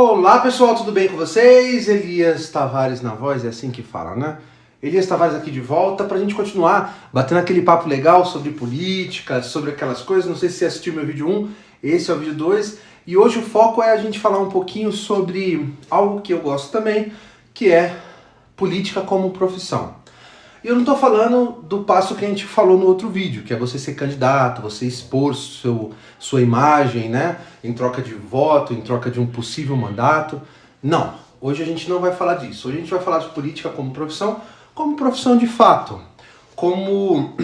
Olá pessoal, tudo bem com vocês? Elias Tavares na voz, é assim que fala, né? Elias Tavares aqui de volta pra gente continuar batendo aquele papo legal sobre política, sobre aquelas coisas. Não sei se você assistiu meu vídeo 1, esse é o vídeo 2. E hoje o foco é a gente falar um pouquinho sobre algo que eu gosto também, que é política como profissão. E eu não estou falando do passo que a gente falou no outro vídeo, que é você ser candidato, você expor sua imagem, né, em troca de voto, em troca de um possível mandato. Não, hoje a gente não vai falar disso. Hoje a gente vai falar de política como profissão de fato, como,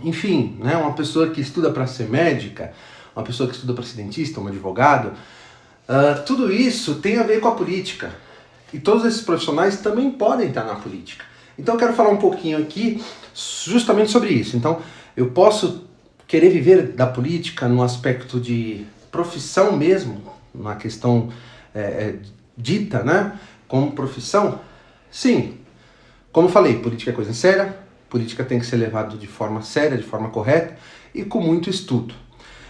enfim, né, uma pessoa que estuda para ser médica, uma pessoa que estuda para ser dentista, um advogado. Tudo isso tem a ver com a política. E todos esses profissionais também podem estar na política. Então eu quero falar um pouquinho aqui justamente sobre isso. Então eu posso querer viver da política no aspecto de profissão mesmo, na questão dita, né, como profissão? Sim. Como eu falei, política é coisa séria, política tem que ser levada de forma séria, de forma correta e com muito estudo.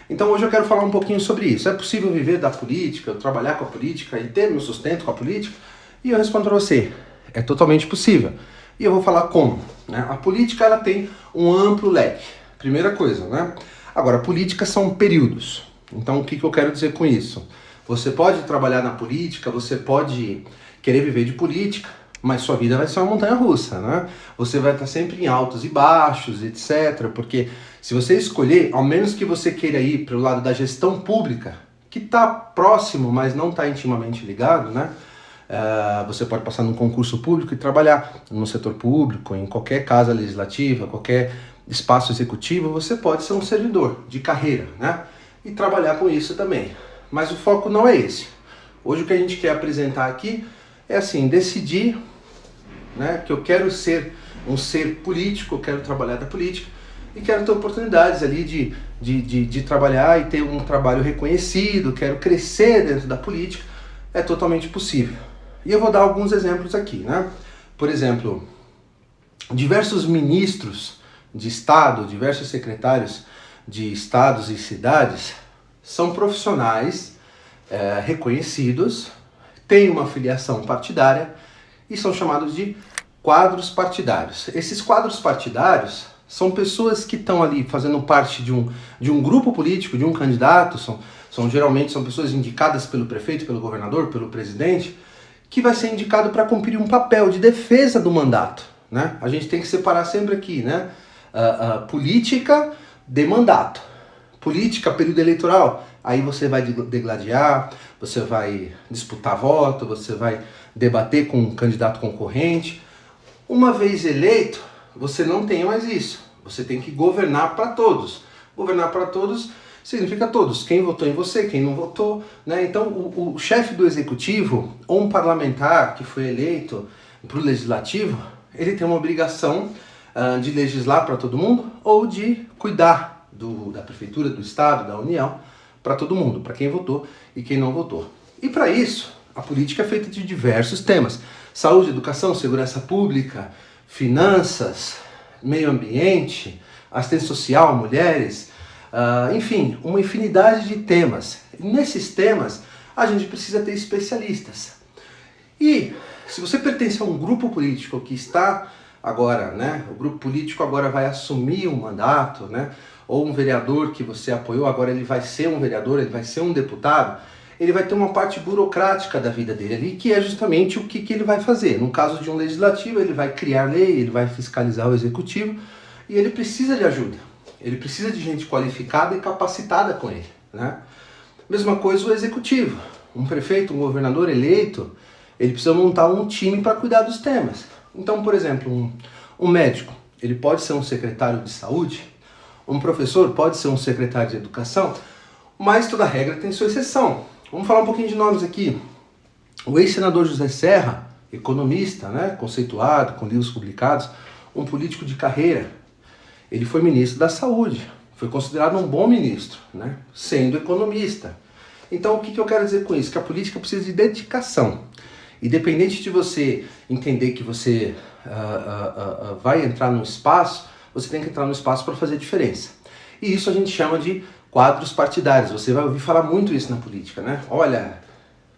Então hoje eu quero falar um pouquinho sobre isso. É possível viver da política, eu trabalhar com a política e ter meu sustento com a política? E eu respondo para você, é totalmente possível. E eu vou falar como, né? A política ela tem um amplo leque, primeira coisa, né? Agora, política são períodos. Então, o que eu quero dizer com isso? Você pode trabalhar na política, você pode querer viver de política, mas sua vida vai ser uma montanha-russa, né? Você vai estar sempre em altos e baixos, etc. Porque se você escolher, ao menos que você queira ir para o lado da gestão pública, que está próximo, mas não está intimamente ligado, né? Você pode passar num concurso público e trabalhar no setor público, em qualquer casa legislativa, qualquer espaço executivo, você pode ser um servidor de carreira, né? E trabalhar com isso também. Mas o foco não é esse. Hoje o que a gente quer apresentar aqui é assim, decidir, né, que eu quero ser um ser político, eu quero trabalhar da política e quero ter oportunidades ali de trabalhar e ter um trabalho reconhecido, quero crescer dentro da política, é totalmente possível. E eu vou dar alguns exemplos aqui, né? Por exemplo, diversos ministros de Estado, diversos secretários de estados e cidades são profissionais reconhecidos, têm uma filiação partidária e são chamados de quadros partidários. Esses quadros partidários são pessoas que estão ali fazendo parte de um grupo político, de um candidato, geralmente são pessoas indicadas pelo prefeito, pelo governador, pelo presidente, que vai ser indicado para cumprir um papel de defesa do mandato, né? A gente tem que separar sempre aqui, né? Política de mandato. Política, período eleitoral, aí você vai degladiar, você vai disputar voto, você vai debater com um candidato concorrente. Uma vez eleito, você não tem mais isso. Você tem que governar para todos. Governar para todos significa todos, quem votou em você, quem não votou, né? Então o chefe do executivo ou um parlamentar que foi eleito para o legislativo, ele tem uma obrigação de legislar para todo mundo ou de cuidar da prefeitura, do estado, da União, para todo mundo, para quem votou e quem não votou. E para isso, a política é feita de diversos temas: saúde, educação, segurança pública, finanças, meio ambiente, assistência social, mulheres, enfim, uma infinidade de temas. E nesses temas, a gente precisa ter especialistas. E se você pertence a um grupo político que está agora, né, o grupo político agora vai assumir um mandato, né, ou um vereador que você apoiou, agora ele vai ser um vereador, ele vai ser um deputado, ele vai ter uma parte burocrática da vida dele ali, que é justamente o que ele vai fazer. No caso de um legislativo, ele vai criar lei, ele vai fiscalizar o executivo, e ele precisa de ajuda. Ele precisa de gente qualificada e capacitada com ele, né? Mesma coisa o executivo. Um prefeito, um governador eleito, ele precisa montar um time para cuidar dos temas. Então, por exemplo, um médico, ele pode ser um secretário de saúde, um professor pode ser um secretário de educação, mas toda regra tem sua exceção. Vamos falar um pouquinho de nomes aqui. O ex-senador José Serra, economista, né, conceituado, com livros publicados, um político de carreira, ele foi ministro da saúde, foi considerado um bom ministro, né, sendo economista. Então o que eu quero dizer com isso? Que a política precisa de dedicação. Independente de você entender que você vai entrar num espaço, você tem que entrar no espaço para fazer diferença. E isso a gente chama de quadros partidários. Você vai ouvir falar muito isso na política, né? Olha,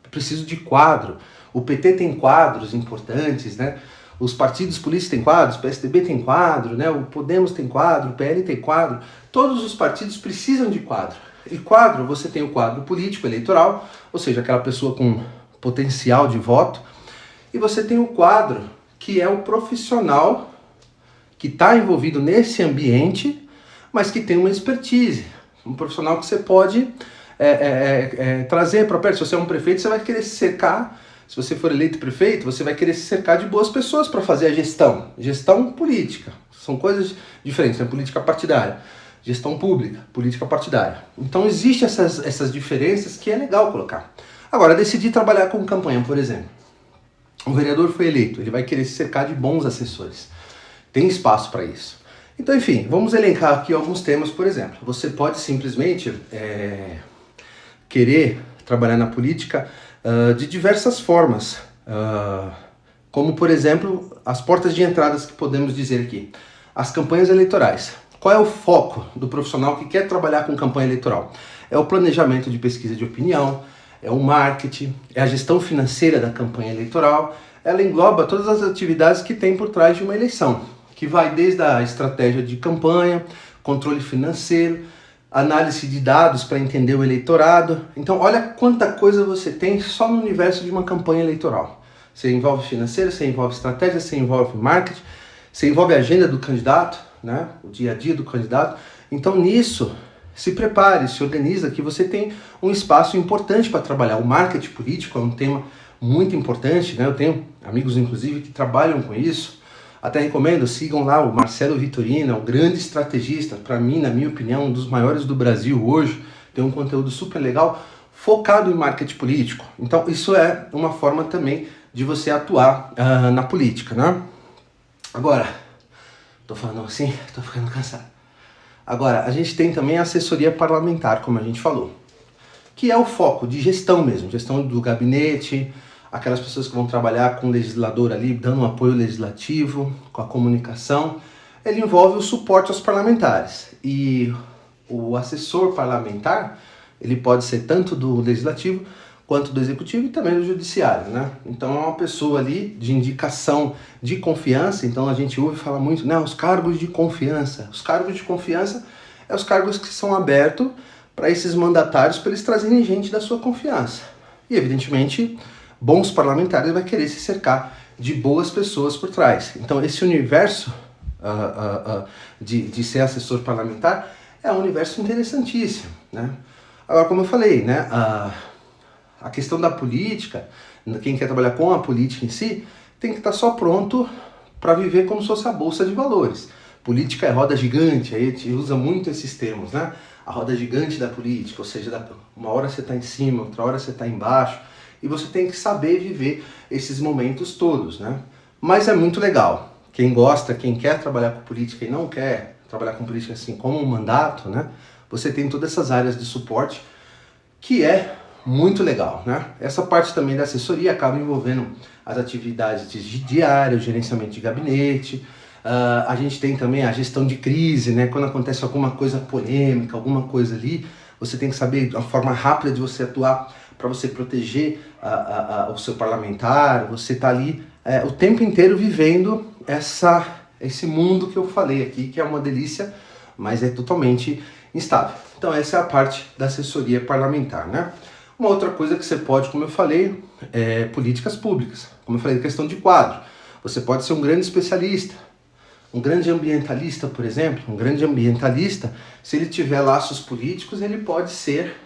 é preciso de quadro. O PT tem quadros importantes, né? Os partidos políticos têm quadros, o PSDB tem quadro, né? O Podemos tem quadro, o PL tem quadro. Todos os partidos precisam de quadro. E quadro, você tem o quadro político eleitoral, ou seja, aquela pessoa com potencial de voto, e você tem o quadro que é o profissional que está envolvido nesse ambiente, mas que tem uma expertise, um profissional que você pode trazer para perto. Se você é um prefeito, você vai querer se cercar. Se você for eleito prefeito, você vai querer se cercar de boas pessoas para fazer a gestão. Gestão política. São coisas diferentes, né? Política partidária. Gestão pública, política partidária. Então existem essas diferenças que é legal colocar. Agora, decidir trabalhar com campanha, por exemplo. Um vereador foi eleito, ele vai querer se cercar de bons assessores. Tem espaço para isso. Então, enfim, vamos elencar aqui alguns temas, por exemplo. Você pode simplesmente querer trabalhar na política de diversas formas, como por exemplo as portas de entradas que podemos dizer aqui, as campanhas eleitorais. Qual é o foco do profissional que quer trabalhar com campanha eleitoral? É o planejamento de pesquisa de opinião, é o marketing, é a gestão financeira da campanha eleitoral. Ela engloba todas as atividades que tem por trás de uma eleição, que vai desde a estratégia de campanha, controle financeiro, análise de dados para entender o eleitorado. Então, olha quanta coisa você tem só no universo de uma campanha eleitoral. Você envolve financeiro, você envolve estratégia, você envolve marketing, você envolve a agenda do candidato, né? O dia a dia do candidato. Então, nisso, se prepare, se organiza, que você tem um espaço importante para trabalhar. O marketing político é um tema muito importante, né? Eu tenho amigos, inclusive, que trabalham com isso. Até recomendo, sigam lá o Marcelo Vitorino, é um grande estrategista, para mim, na minha opinião, um dos maiores do Brasil hoje, tem um conteúdo super legal, focado em marketing político. Então, isso é uma forma também de você atuar na política, né? Agora, tô falando assim, tô ficando cansado. Agora, a gente tem também a assessoria parlamentar, como a gente falou, que é o foco de gestão mesmo, gestão do gabinete, aquelas pessoas que vão trabalhar com o legislador ali, dando um apoio legislativo, com a comunicação. Ele envolve o suporte aos parlamentares. E o assessor parlamentar, ele pode ser tanto do legislativo, quanto do executivo e também do judiciário, né? Então é uma pessoa ali de indicação de confiança. Então a gente ouve falar muito, né? Os cargos de confiança. Os cargos de confiança é os cargos que são abertos para esses mandatários, para eles trazerem gente da sua confiança. E evidentemente, bons parlamentares vai querer se cercar de boas pessoas por trás. Então esse universo de ser assessor parlamentar é um universo interessantíssimo, né? Agora, como eu falei, né, a questão da política, quem quer trabalhar com a política em si, tem que estar só pronto para viver como se fosse a bolsa de valores. Política é roda gigante, aí a gente usa muito esses termos, né? A roda gigante da política, ou seja, uma hora você está em cima, outra hora você está embaixo, e você tem que saber viver esses momentos todos, né? Mas é muito legal. Quem gosta, quem quer trabalhar com política e não quer trabalhar com política assim como um mandato, né? Você tem todas essas áreas de suporte que é muito legal, né? Essa parte também da assessoria acaba envolvendo as atividades de diário, gerenciamento de gabinete. A gente tem também a gestão de crise, né? Quando acontece alguma coisa polêmica, alguma coisa ali, você tem que saber a forma rápida de você atuar para você proteger o seu parlamentar. Você está ali o tempo inteiro vivendo esse mundo que eu falei aqui, que é uma delícia, mas é totalmente instável. Então essa é a parte da assessoria parlamentar, né? Uma outra coisa que você pode, como eu falei, é políticas públicas. Como eu falei, questão de quadro. Você pode ser um grande especialista, um grande ambientalista, por exemplo. Um grande ambientalista, se ele tiver laços políticos, ele pode ser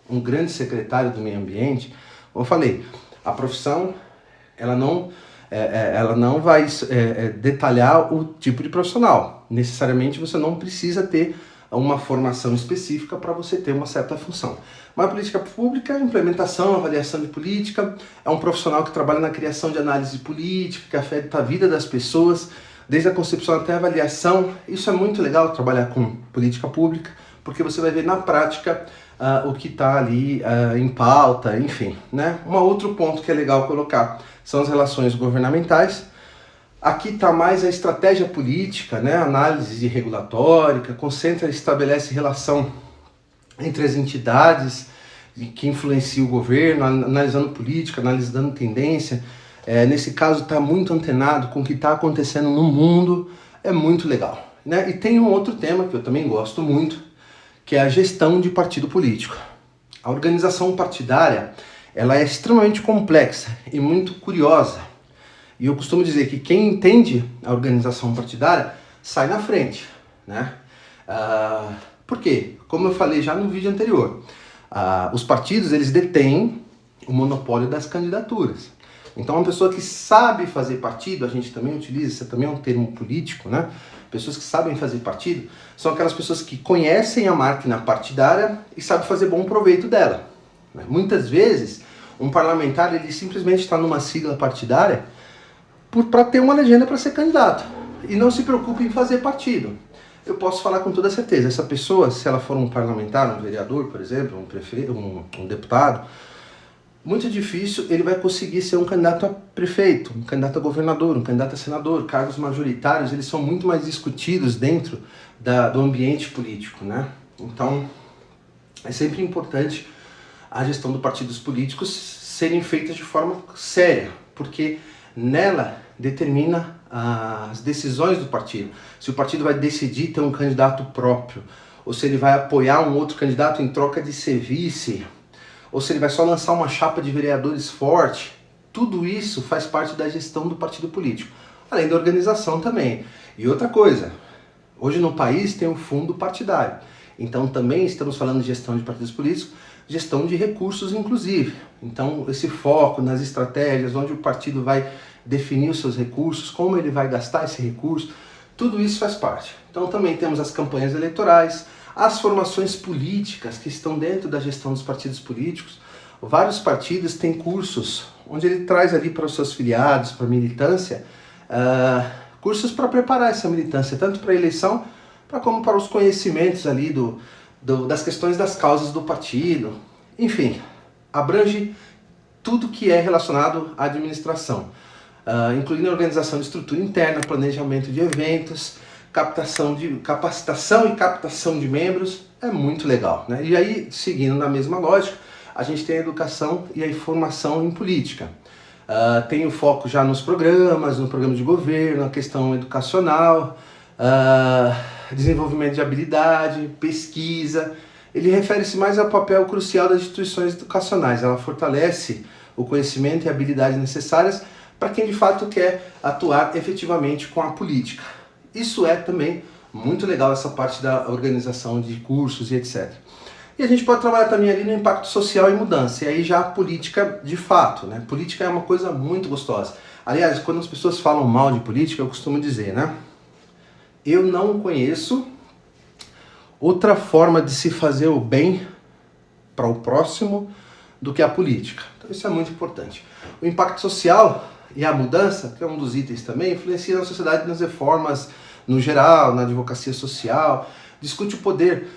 um grande secretário do meio ambiente. Como eu falei, a profissão, ela não vai detalhar o tipo de profissional. Necessariamente você não precisa ter uma formação específica para você ter uma certa função. Mas a política pública, implementação, avaliação de política, é um profissional que trabalha na criação de análise política, que afeta a vida das pessoas, desde a concepção até a avaliação. Isso é muito legal, trabalhar com política pública, porque você vai ver na prática o que está ali em pauta, enfim, né? Um outro ponto que é legal colocar são as relações governamentais. Aqui está mais a estratégia política, né? Análise regulatória, concentra e estabelece relação entre as entidades, que influencia o governo, analisando política, analisando tendência. Nesse caso, está muito antenado com o que está acontecendo no mundo, é muito legal, né? E tem um outro tema que eu também gosto muito, que é a gestão de partido político. A organização partidária, ela é extremamente complexa e muito curiosa. E eu costumo dizer que quem entende a organização partidária sai na frente, né? Por quê? Como eu falei já no vídeo anterior, os partidos, eles detêm o monopólio das candidaturas. Então, uma pessoa que sabe fazer partido, a gente também utiliza, isso também é um termo político, né? Pessoas que sabem fazer partido são aquelas pessoas que conhecem a máquina partidária e sabem fazer bom proveito dela. Muitas vezes, um parlamentar, ele simplesmente está numa sigla partidária para ter uma legenda para ser candidato e não se preocupa em fazer partido. Eu posso falar com toda certeza, essa pessoa, se ela for um parlamentar, um vereador, por exemplo, um deputado, muito difícil ele vai conseguir ser um candidato a prefeito, um candidato a governador, um candidato a senador. Cargos majoritários, eles são muito mais discutidos dentro do ambiente político, né? Então, é sempre importante a gestão dos partidos políticos serem feitas de forma séria, porque nela determina as decisões do partido. Se o partido vai decidir ter um candidato próprio, ou se ele vai apoiar um outro candidato em troca de ser vice, ou se ele vai só lançar uma chapa de vereadores forte, tudo isso faz parte da gestão do partido político, além da organização também. E outra coisa, hoje no país tem um fundo partidário, então também estamos falando de gestão de partidos políticos, gestão de recursos inclusive. Então esse foco nas estratégias, onde o partido vai definir os seus recursos, como ele vai gastar esse recurso, tudo isso faz parte. Então também temos as campanhas eleitorais, as formações políticas que estão dentro da gestão dos partidos políticos. Vários partidos têm cursos onde ele traz ali para os seus filiados, para a militância, cursos para preparar essa militância, tanto para a eleição, como para os conhecimentos ali das questões das causas do partido. Enfim, abrange tudo que é relacionado à administração, incluindo a organização de estrutura interna, planejamento de eventos, captação capacitação e captação de membros. É muito legal, né? E aí, seguindo na mesma lógica, a gente tem a educação e a informação em política. Tem o foco já nos programas, no programa de governo, a questão educacional, desenvolvimento de habilidade, pesquisa. Ele refere-se mais ao papel crucial das instituições educacionais. Ela fortalece o conhecimento e habilidades necessárias para quem de fato quer atuar efetivamente com a política. Isso é também muito legal, essa parte da organização de cursos e etc. E a gente pode trabalhar também ali no impacto social e mudança, e aí já a política de fato, né? Política é uma coisa muito gostosa. Aliás, quando as pessoas falam mal de política, eu costumo dizer, né? Eu não conheço outra forma de se fazer o bem para o próximo do que a política. Então isso é muito importante. O impacto social e a mudança, que é um dos itens também, influencia na sociedade nas reformas no geral, na advocacia social, discute o poder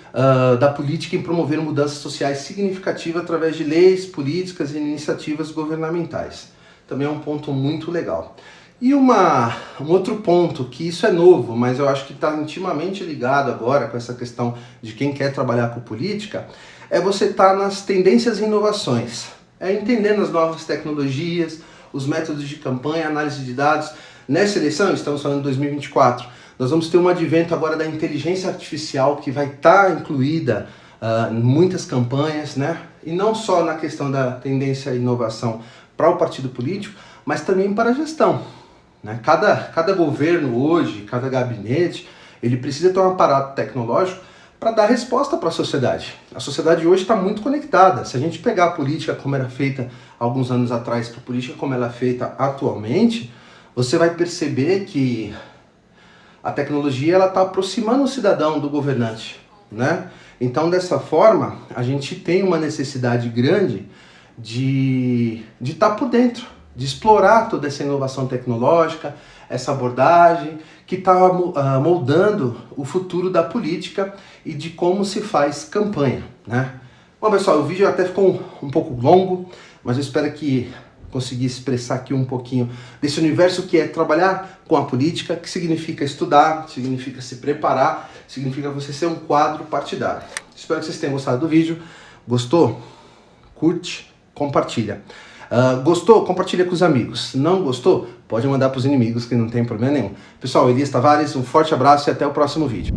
da política em promover mudanças sociais significativas através de leis, políticas e iniciativas governamentais. Também é um ponto muito legal. E um outro ponto, que isso é novo, mas eu acho que está intimamente ligado agora com essa questão de quem quer trabalhar com política, é você estar nas tendências e inovações. É entendendo as novas tecnologias, os métodos de campanha, análise de dados. Nessa eleição, estamos falando de 2024, nós vamos ter um advento agora da inteligência artificial que vai estar incluída em muitas campanhas, né? E não só na questão da tendência e inovação para o partido político, mas também para a gestão, né? Cada governo hoje, cada gabinete, ele precisa ter um aparato tecnológico para dar resposta para a sociedade. A sociedade hoje está muito conectada. Se a gente pegar a política como era feita alguns anos atrás para a política como ela é feita atualmente, você vai perceber que a tecnologia ela está aproximando o cidadão do governante, né? Então, dessa forma, a gente tem uma necessidade grande de estar por dentro, de explorar toda essa inovação tecnológica, essa abordagem que está moldando o futuro da política e de como se faz campanha, né? Bom, pessoal, o vídeo até ficou um pouco longo, mas eu espero que consegui expressar aqui um pouquinho desse universo que é trabalhar com a política, que significa estudar, significa se preparar, significa você ser um quadro partidário. Espero que vocês tenham gostado do vídeo. Gostou? curte, compartilha. Gostou? Compartilha com os amigos. Não gostou? Pode mandar para os inimigos, que não tem problema nenhum. Pessoal, Elias Tavares, um forte abraço e até o próximo vídeo.